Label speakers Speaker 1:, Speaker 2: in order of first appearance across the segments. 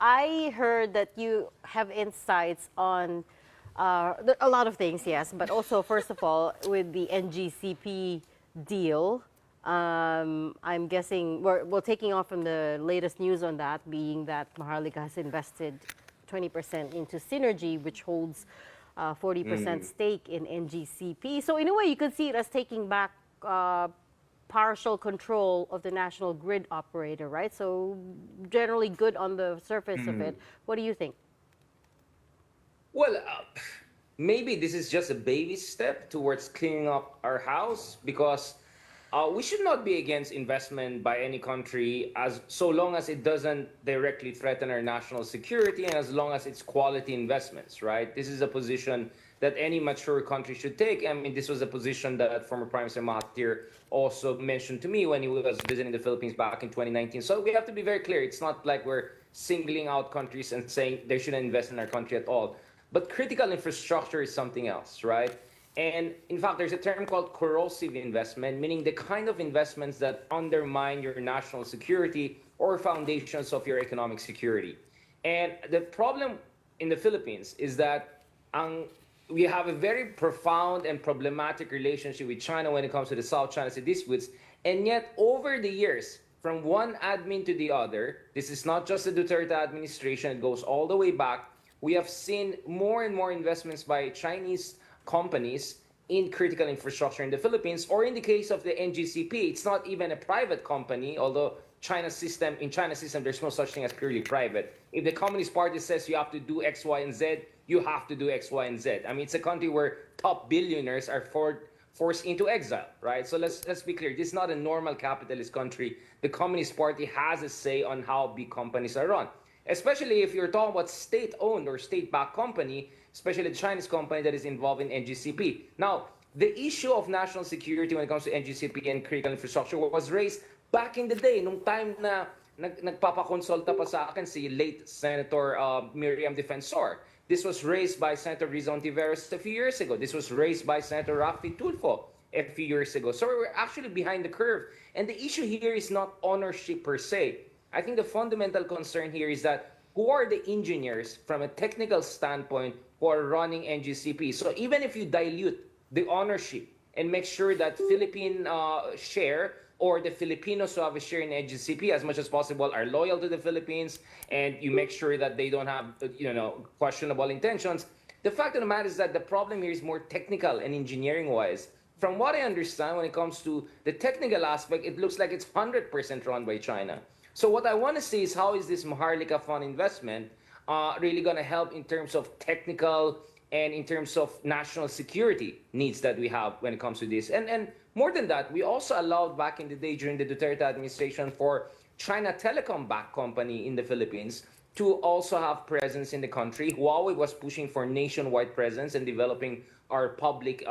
Speaker 1: I heard that you have insights on a lot of things, yes, but also, first of all, with the NGCP deal, I'm guessing we're taking off from the latest news on that, being that Maharlika has invested 20% into Synergy, which holds 40% stake in NGCP. So in a way, you could see it as taking back partial control of the national grid operator, right? So generally good on the surface of it. What do you think?
Speaker 2: Well, maybe this is just a baby step towards cleaning up our house because we should not be against investment by any country as so long as it doesn't directly threaten our national security and as long as it's quality investments, right? This is a position that any mature country should take. I mean, this was a position that former Prime Minister Mahathir also mentioned to me when he was visiting the Philippines back in 2019. So we have to be very clear. It's not like we're singling out countries and saying they shouldn't invest in our country at all. But critical infrastructure is something else, right? And in fact, there's a term called corrosive investment, meaning the kind of investments that undermine your national security or foundations of your economic security. And the problem in the Philippines is that we have a very profound and problematic relationship with China when it comes to the South China Sea disputes. And yet, over the years, from one admin to the other, this is not just the Duterte administration, it goes all the way back, we have seen more and more investments by Chinese companies in critical infrastructure in the Philippines, or in the case of the NGCP, it's not even a private company, although China's system, there's no such thing as purely private. If the Communist Party says you have to do X, Y, and Z, you have to do X, Y, and Z. I mean, it's a country where top billionaires are forced into exile, right? So let's be clear. This is not a normal capitalist country. The Communist Party has a say on how big companies are run, especially if you're talking about state-owned or state-backed company, especially the Chinese company that is involved in NGCP. Now, the issue of national security when it comes to NGCP and critical infrastructure was raised back in the day, nung time na nagpapakonsulta pa sa akin si late Senator Miriam Defensor. This was raised by Senator Rizon Tiveros a few years ago. This was raised by Senator Rafi Tulfo a few years ago. So we're actually behind the curve. And the issue here is not ownership per se. I think the fundamental concern here is that who are the engineers from a technical standpoint who are running NGCP? So even if you dilute the ownership and make sure that Philippine share or the Filipinos who have a share in NGCP as much as possible are loyal to the Philippines, and you make sure that they don't have questionable intentions. The fact of the matter is that the problem here is more technical and engineering wise. From what I understand, when it comes to the technical aspect, it looks like it's 100% run by China. So what I want to see is how is this Maharlika Fund investment really going to help in terms of technical and in terms of national security needs that we have when it comes to this. And more than that, we also allowed back in the day during the Duterte administration for China Telecom-backed company in the Philippines to also have presence in the country. Huawei was pushing for nationwide presence and developing our public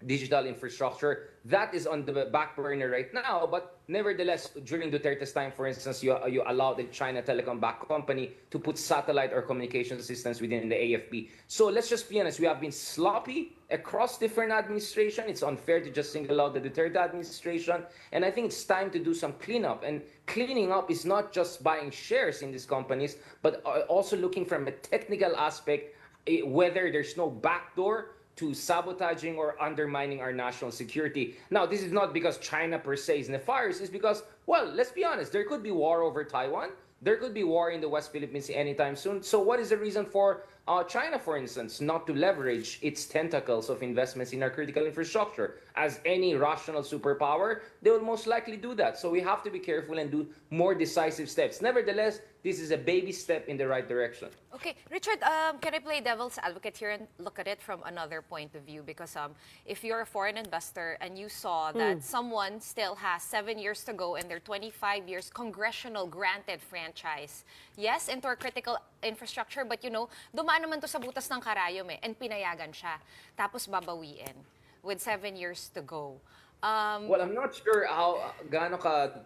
Speaker 2: digital infrastructure. That is on the back burner right now, but nevertheless, during Duterte's time, for instance, you allowed the China Telecom-backed company to put satellite or communication systems within the AFP. So let's just be honest, we have been sloppy across different administrations. It's unfair to just single out the Duterte administration, and I think it's time to do some cleanup. And cleaning up is not just buying shares in these companies, but also looking from a technical aspect, whether there's no backdoor to sabotaging or undermining our national security. Now, this is not because China per se is nefarious. It's because, well, let's be honest, there could be war over Taiwan. There could be war in the West Philippines anytime soon. So what is the reason for China, for instance, not to leverage its tentacles of investments in our critical infrastructure? As any rational superpower, they will most likely do that. So we have to be careful and do more decisive steps. Nevertheless, this is a baby step in the right direction.
Speaker 3: Okay, Richard, can I play devil's advocate here and look at it from another point of view? Because if you're a foreign investor and you saw that someone still has 7 years to go in their 25 years congressional granted franchise, yes, into our critical infrastructure, but dumaan naman to sa butas ng karayom and pinayagan siya. Tapos babawiin with 7 years to go.
Speaker 2: Well, I'm not sure how gaano ka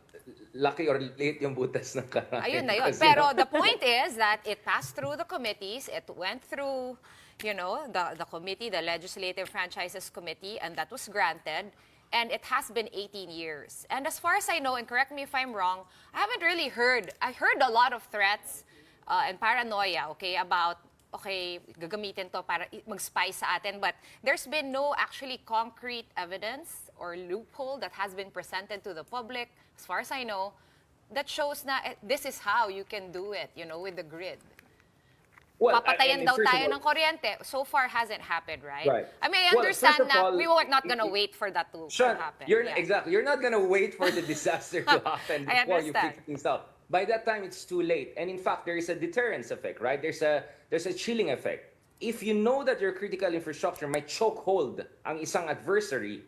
Speaker 2: laki or liit yung butas ng karayom.
Speaker 3: Ayun na yun. Pero the point is that it passed through the committees, it went through, the committee, the Legislative Franchises Committee, and that was granted. And it has been 18 years. And as far as I know, and correct me if I'm wrong, I haven't really heard. I heard a lot of threats and paranoia, okay, about okay, gagamitin to para mag-spy sa atin. But there's been no actually concrete evidence or loophole that has been presented to the public, as far as I know, that shows na this is how you can do it, you know, with the grid.
Speaker 2: Well,
Speaker 3: Papatayan daw
Speaker 2: first of
Speaker 3: tayo
Speaker 2: all-
Speaker 3: ng kuryente. So far, hasn't happened, right?
Speaker 2: Right.
Speaker 3: I mean, I
Speaker 2: Well,
Speaker 3: understand
Speaker 2: first of
Speaker 3: that
Speaker 2: all,
Speaker 3: we were not gonna wait for that to
Speaker 2: Sean,
Speaker 3: happen.
Speaker 2: you're
Speaker 3: Yeah.
Speaker 2: exactly. You're not gonna wait for the disaster to happen
Speaker 3: I
Speaker 2: before you
Speaker 3: understand.
Speaker 2: figure things out. By that time, it's too late. And in fact, there is a deterrence effect, right? There's a chilling effect. If you know that your critical infrastructure might chokehold ang isang adversary,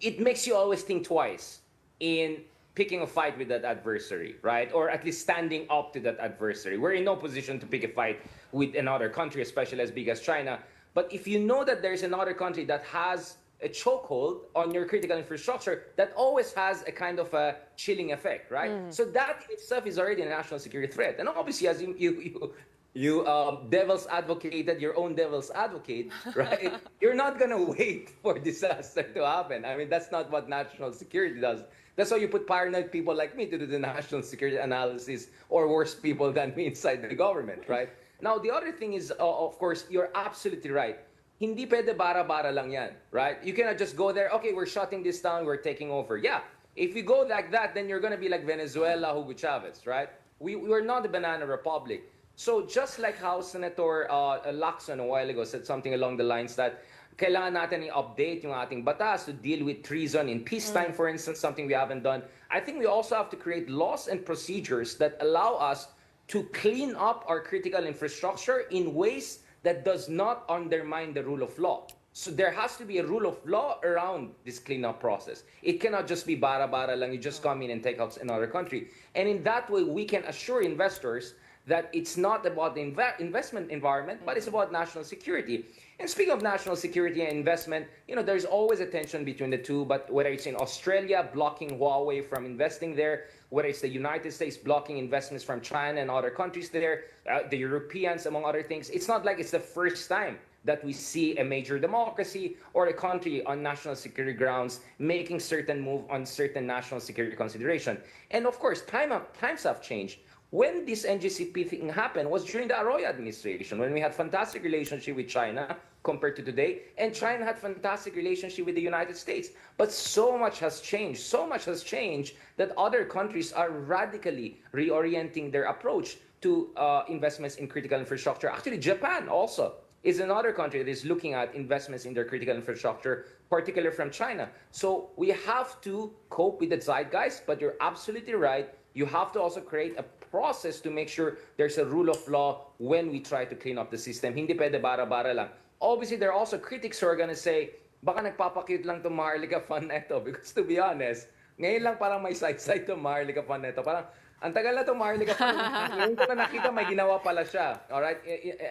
Speaker 2: it makes you always think twice in picking a fight with that adversary, right? Or at least standing up to that adversary. We're in no position to pick a fight with another country, especially as big as China. But if you know that there's another country that has a chokehold on your critical infrastructure, that always has a kind of a chilling effect, right? So that in itself is already a national security threat. And obviously, as you devil's advocated your own devil's advocate, right? You're not gonna wait for disaster to happen. I mean, that's not what national security does. That's why you put paranoid people like me to do the national security analysis, or worse people than me inside the government, right? Now, the other thing is, of course, you're absolutely right. Hindi pwede bara-bara lang yan, right? You cannot just go there, okay, we're shutting this down, we're taking over. Yeah, if you go like that, then you're gonna be like Venezuela, Hugo Chavez, right? We're not a banana republic. So just like how Senator Lacson a while ago said something along the lines that kailangan natin i-update yung ating batas to deal with treason in peacetime, for instance, something we haven't done. I think we also have to create laws and procedures that allow us to clean up our critical infrastructure in ways that does not undermine the rule of law. So there has to be a rule of law around this cleanup process. It cannot just be bara-bara lang, you just come in and take out another country. And in that way, we can assure investors that it's not about the investment environment, but it's about national security. And speaking of national security and investment, you know, there's always a tension between the two, but whether it's in Australia blocking Huawei from investing there, whether it's the United States blocking investments from China and other countries there, the Europeans, among other things, it's not like it's the first time that we see a major democracy or a country on national security grounds making certain move on certain national security consideration. And of course, times have changed. When this NGCP thing happened was during the Arroyo administration, when we had fantastic relationship with China compared to today, and China had fantastic relationship with the United States. But so much has changed that other countries are radically reorienting their approach to investments in critical infrastructure. Actually, Japan also is another country that is looking at investments in their critical infrastructure, particularly from China. So we have to cope with the zeitgeist, but you're absolutely right. You have to also create a process to make sure there's a rule of law when we try to clean up the system. Hindi pwede bara-bara lang. Obviously, there are also critics who are gonna say, baka nagpapakit lang itong Maharlika Fund neto. Because to be honest, ngayon lang parang may side-side itong Maharlika Fund neto. Parang, ang tagal na itong Maharlika Fund. Ngayon ko na nakita, may ginawa pala siya. Alright?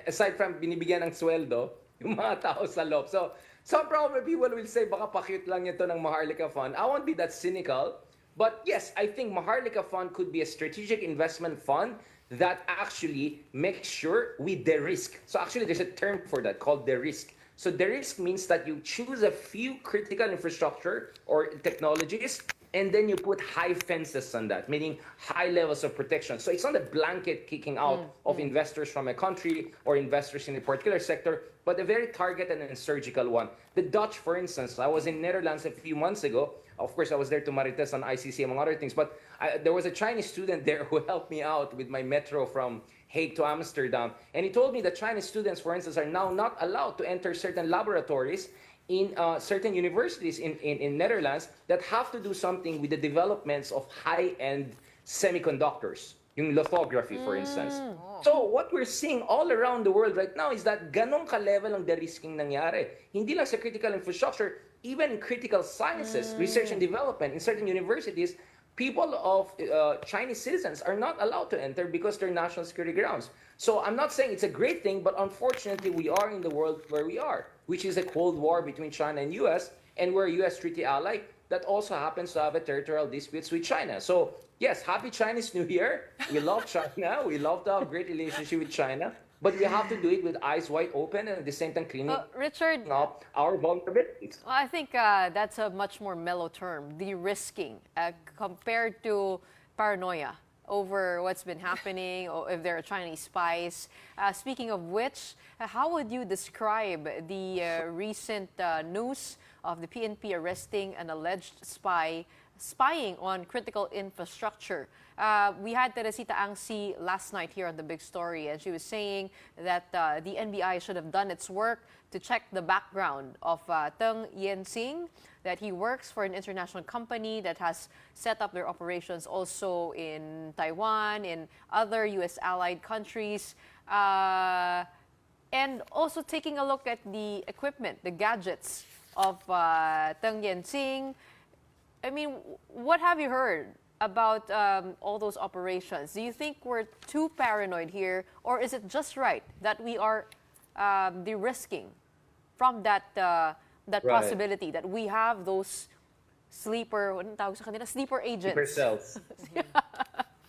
Speaker 2: Aside from binibigyan ng sweldo, yung mga tao sa loob. So, some probably people will say, baka pakit lang ito ng Maharlika Fund. I won't be that cynical. But yes, I think Maharlika Fund could be a strategic investment fund that actually makes sure we de-risk. So actually, there's a term for that called de-risk. So de-risk means that you choose a few critical infrastructure or technologies, and then you put high fences on that, meaning high levels of protection. So it's not a blanket kicking out of investors from a country or investors in a particular sector, but a very targeted and surgical one. The Dutch, for instance, I was in Netherlands a few months ago. Of course, I was there to Marites on ICC, among other things. But there was a Chinese student there who helped me out with my metro from Hague to Amsterdam. And he told me that Chinese students, for instance, are now not allowed to enter certain laboratories in certain universities in Netherlands that have to do something with the developments of high-end semiconductors. Yung lithography, for instance. So what we're seeing all around the world right now is that ganong ka-level ang de-risking nangyari. Hindi lang sa critical infrastructure, even in critical sciences, research and development, in certain universities, people of Chinese citizens are not allowed to enter because they're national security grounds. So I'm not saying it's a great thing, but unfortunately we are in the world where we are, which is a Cold War between China and US, and we're a US treaty ally that also happens to have a territorial disputes with China. So yes, happy Chinese New Year. We love China. We love to have a great relationship with China. But we have to do it with eyes wide open and at the same time cleaning
Speaker 1: Richard,
Speaker 2: up our vulnerabilities.
Speaker 1: well, I think that's a much more mellow term, de-risking, compared to paranoia.
Speaker 4: over what's been happening, or if there are Chinese spies. Speaking of which, how would you describe the recent news of the PNP arresting an alleged spying on critical infrastructure? We had Teresita Angsi last night here on The Big Story, and she was saying that the NBI should have done its work to check the background of Teng Yen-sing, that he works for an international company that has set up their operations also in Taiwan, in other U.S. allied countries, and also taking a look at the equipment, the gadgets of Teng Yen-sing. I mean, what have you heard about all those operations? Do you think we're too paranoid here, or is it just right that we are de-risking from that possibility that we have those sleeper agents?
Speaker 5: Sleeper cells.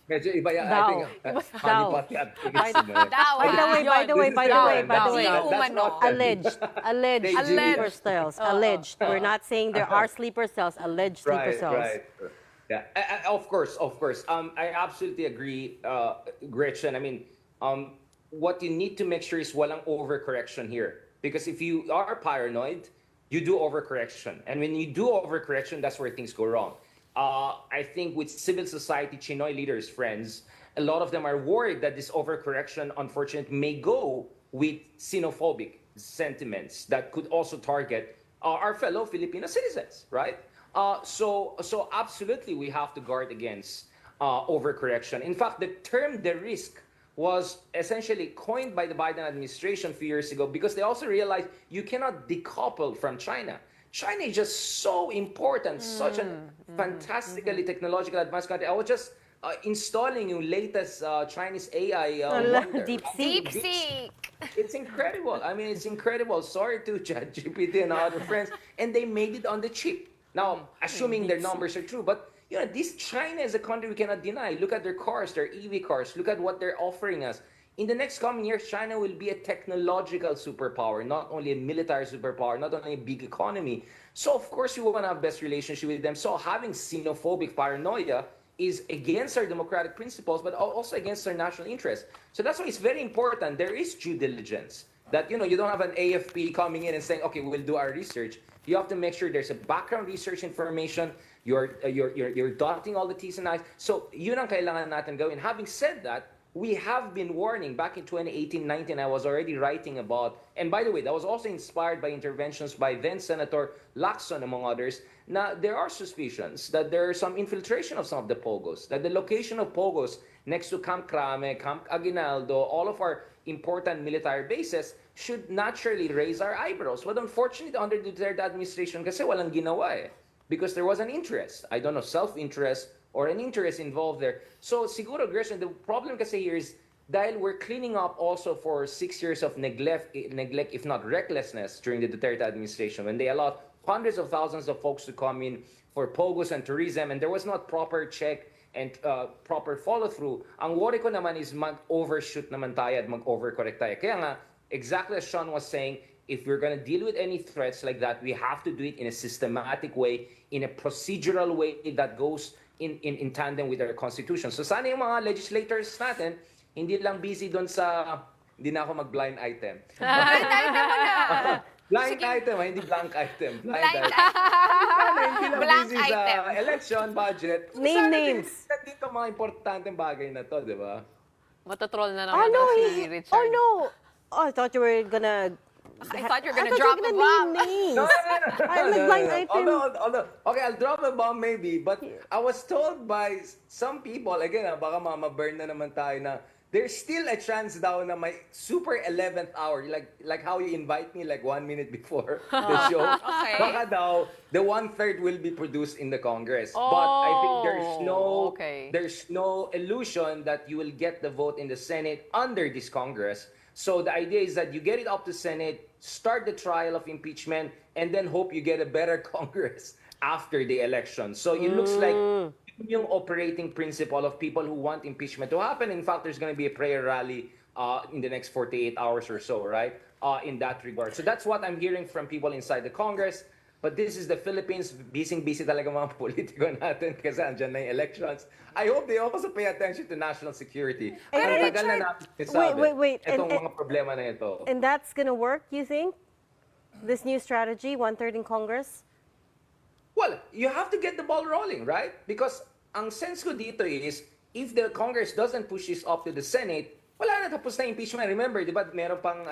Speaker 5: Medyo iba yan.
Speaker 1: Daw.
Speaker 5: I think,
Speaker 1: Daw.
Speaker 5: honeypot yan.
Speaker 1: By the way,
Speaker 5: That's not
Speaker 1: alleged
Speaker 5: They do.
Speaker 1: sleeper cells. Alleged. We're not saying there are sleeper cells. Alleged sleeper cells.
Speaker 5: Right.
Speaker 2: Yeah, of course. I absolutely agree, Gretchen. I mean, what you need to make sure is walang overcorrection here. Because if you are paranoid, you do overcorrection. And when you do overcorrection, that's where things go wrong. I think with civil society, Chinoy leaders, friends, a lot of them are worried that this overcorrection, unfortunately, may go with xenophobic sentiments that could also target our fellow Filipino citizens, right? So absolutely, we have to guard against overcorrection. In fact, the term "the risk" was essentially coined by the Biden administration a few years ago because they also realized you cannot decouple from China. China is just so important, such a fantastically technological advanced country. I was just installing yung latest Chinese AI wonder.
Speaker 3: DeepSeek.
Speaker 2: It's incredible. I mean, it's incredible. Sorry to ChatGPT and other friends. And they made it on the cheap. Now, assuming their numbers are true, but you know, this China is a country we cannot deny. Look at their cars, their EV cars. Look at what they're offering us. In the next coming years, China will be a technological superpower, not only a military superpower, not only a big economy. So, of course, we want to have best relationship with them. So having xenophobic paranoia is against our democratic principles, but also against our national interest. So that's why it's very important. There is due diligence. That, you know, you don't have an AFP coming in and saying, okay, we'll do our research. You have to make sure there's a background research information. You're dotting all the T's and I's. So yun ang kailangan natin gawin. Having said that, we have been warning. Back in 2018-19, I was already writing about, and by the way, that was also inspired by interventions by then Senator Lacson, among others. Now, there are suspicions that there is some infiltration of some of the pogos, that the location of pogos next to Camp Crame, Camp Aguinaldo, all of our important military bases should naturally raise our eyebrows. But unfortunately, under the Duterte administration, kasi walang ginawa eh. Because there was an interest. I don't know, self-interest or an interest involved there. So siguro, Gerson, the problem kasi here is dahil we're cleaning up also for 6 years of neglect, if not recklessness, during the Duterte administration, when they allowed hundreds of thousands of folks to come in for pogos and tourism, and there was not proper check and proper follow-through. Ang worry ko naman is mag-overshoot naman tayo at mag-overcorrect tayo. Kaya nga, exactly as Sean was saying, if we're going to deal with any threats like that, we have to do it in a systematic way, in a procedural way that goes in tandem with our constitution. So sana yung mga legislators natin, hindi lang busy doon sa, hindi na ako mag-blind item. Blind item, hindi blank item. Blind item. Sana hindi lang
Speaker 3: Blank
Speaker 2: busy
Speaker 3: item.
Speaker 2: sa election budget.
Speaker 1: Name names.
Speaker 2: Dito mga importanteng bagay na to, di ba?
Speaker 4: Matatroll na
Speaker 1: Oh
Speaker 4: naman
Speaker 1: no!
Speaker 4: si Richard.
Speaker 1: Oh no! Oh, I thought you were gonna.
Speaker 3: I thought you were
Speaker 1: I
Speaker 3: gonna
Speaker 1: thought
Speaker 3: drop
Speaker 1: you
Speaker 3: a
Speaker 1: were gonna
Speaker 3: bomb.
Speaker 1: name names. I'm like
Speaker 2: No.
Speaker 1: blind item.
Speaker 2: Although, okay, I'll drop a bomb maybe, but I was told by some people, again, baka ma-burn na naman tayo na, there's still a chance daw na may super 11th hour, like how you invite me like 1 minute before the show.
Speaker 3: Okay.
Speaker 2: Baka daw, the 1/3 will be produced in the Congress. But I think there's no illusion that you will get the vote in the Senate under this Congress. So the idea is that you get it up to Senate, start the trial of impeachment, and then hope you get a better Congress after the election. So it looks like yung operating principle of people who want impeachment to happen. In fact, there's going to be a prayer rally in the next 48 hours or so, right? In that regard. So that's what I'm hearing from people inside the Congress. But this is the Philippines, busy talaga mga politiko natin kasi andyan na yung elections. I hope they also pay attention to national security. Ang tagal na natin sinasabi,
Speaker 1: wait.
Speaker 2: itong mga problema na ito.
Speaker 1: And that's going to work, you think? This new strategy, one-third in Congress?
Speaker 2: Well, you have to get the ball rolling, right? Because ang sense ko dito is, if the Congress doesn't push this up to the Senate, wala na, tapos na impeachment. Remember, di ba, meron pang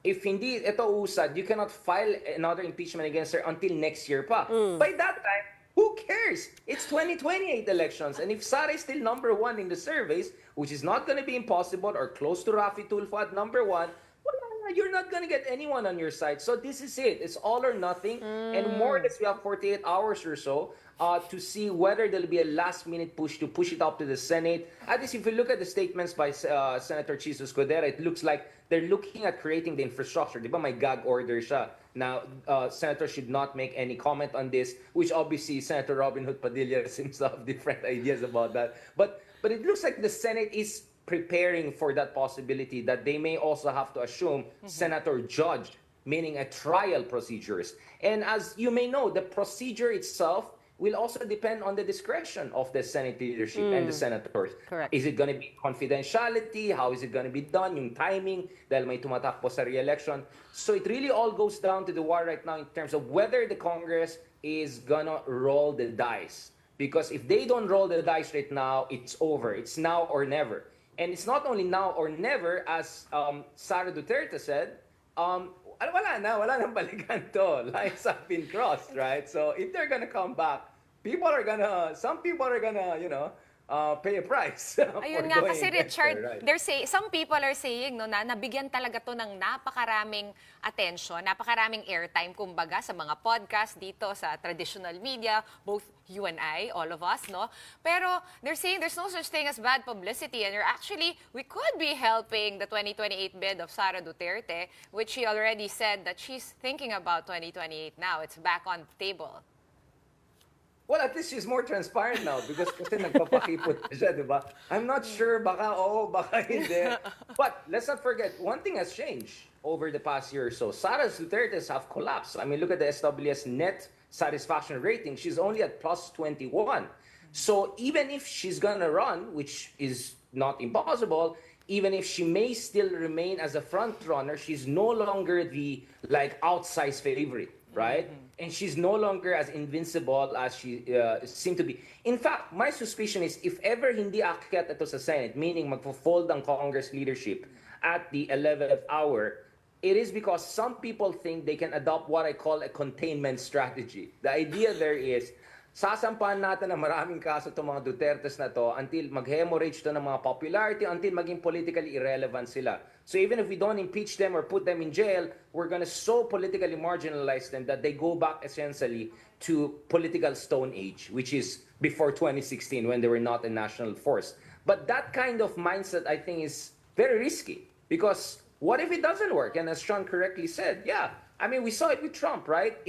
Speaker 2: if hindi ito usad, you cannot file another impeachment against her until next year pa. By that time, who cares? It's 2028 elections. And if Sara is still #1 in the surveys, which is not going to be impossible or close to Rafi Tulfo at #1, you're not going to get anyone on your side. So this is it. It's all or nothing. And more or less, we have 48 hours or so to see whether there'll be a last-minute push to push it up to the Senate. At least if you look at the statements by Senator Jesus Codera, it looks like they're looking at creating the infrastructure. Di ba may gag order siya? Now, senators should not make any comment on this, which obviously Senator Robin Hood Padilla seems to have different ideas about that. But it looks like the Senate is preparing for that possibility that they may also have to assume senator judge, meaning a trial procedures. And as you may know, the procedure itself will also depend on the discretion of the Senate leadership and the senators.
Speaker 1: Correct.
Speaker 2: Is it going to be confidentiality? How is it going to be done? Yung timing, dahil may tumatakbo sa re-election. So it really all goes down to the war right now in terms of whether the Congress is going to roll the dice. Because if they don't roll the dice right now, it's over. It's now or never. And it's not only now or never, as Sara Duterte said, wala nang balikan to. Lines have been crossed, right? So if they're gonna come back, some people are gonna, pay a price.
Speaker 3: Ayun nga kasi Richard, some people are saying no, na nabigyan talaga to ng napakaraming attention, napakaraming airtime kumbaga sa mga podcast dito sa traditional media, both you and I, all of us, no? Pero they're saying there's no such thing as bad publicity and we could be helping the 2028 bid of Sara Duterte, which she already said that she's thinking about 2028 now. It's back on the table.
Speaker 2: Well, at least she's more transparent now because kasi nagpapakipot na siya, di ba? I'm not sure, baka oo, baka hindi. But let's not forget, one thing has changed over the past year or so. Sara Duterte's have collapsed. I mean, look at the SWS net satisfaction rating. She's only at +21. So even if she's gonna run, which is not impossible, even if she may still remain as a front runner, she's no longer the outsized favorite, right? And she's no longer as invincible as she seemed to be. In fact, my suspicion is if ever hindi aakyat ito sa Senate, meaning magpo-fold ang Congress leadership at the 11th hour, it is because some people think they can adopt what I call a containment strategy. The idea there is, sasampahan natin ng maraming kaso itong mga Dutertes na to until mag-hemorrhage to ng mga popularity, until maging politically irrelevant sila. So even if we don't impeach them or put them in jail, we're gonna so politically marginalize them that they go back essentially to political stone age, which is before 2016 when they were not a national force. But that kind of mindset, I think, is very risky because what if it doesn't work? And as Sean correctly said, yeah, I mean, we saw it with Trump, right?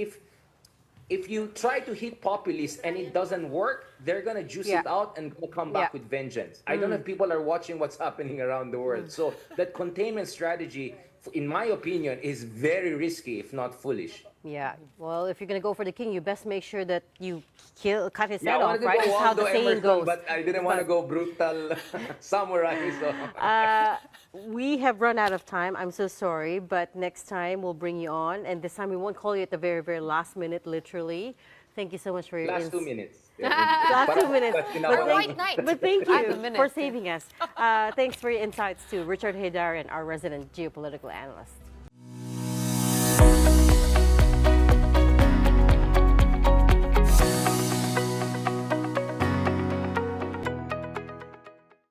Speaker 2: If you try to hit populists and it doesn't work, they're going to juice it out and come back with vengeance. I don't know if people are watching what's happening around the world. So that containment strategy, in my opinion, is very risky, if not foolish.
Speaker 1: Yeah. Well, if you're going to go for the king, you best make sure that you cut his
Speaker 2: Yeah,
Speaker 1: head
Speaker 2: I
Speaker 1: off,
Speaker 2: wanted to
Speaker 1: right?
Speaker 2: go
Speaker 1: That's how the
Speaker 2: Waldo
Speaker 1: saying
Speaker 2: Emerson,
Speaker 1: goes.
Speaker 2: but I didn't want to go brutal samurai. So.
Speaker 1: We have run out of time. I'm so sorry, but next time we'll bring you on, and this time we won't call you at the very, very last minute, literally. Thank you so much for your
Speaker 2: Last 2 minutes.
Speaker 1: last 2 minutes.
Speaker 3: Or white night.
Speaker 1: But thank
Speaker 4: At the
Speaker 1: you
Speaker 4: minute.
Speaker 1: for saving us. Thanks for your insights to Richard Heydarian, our resident geopolitical analyst.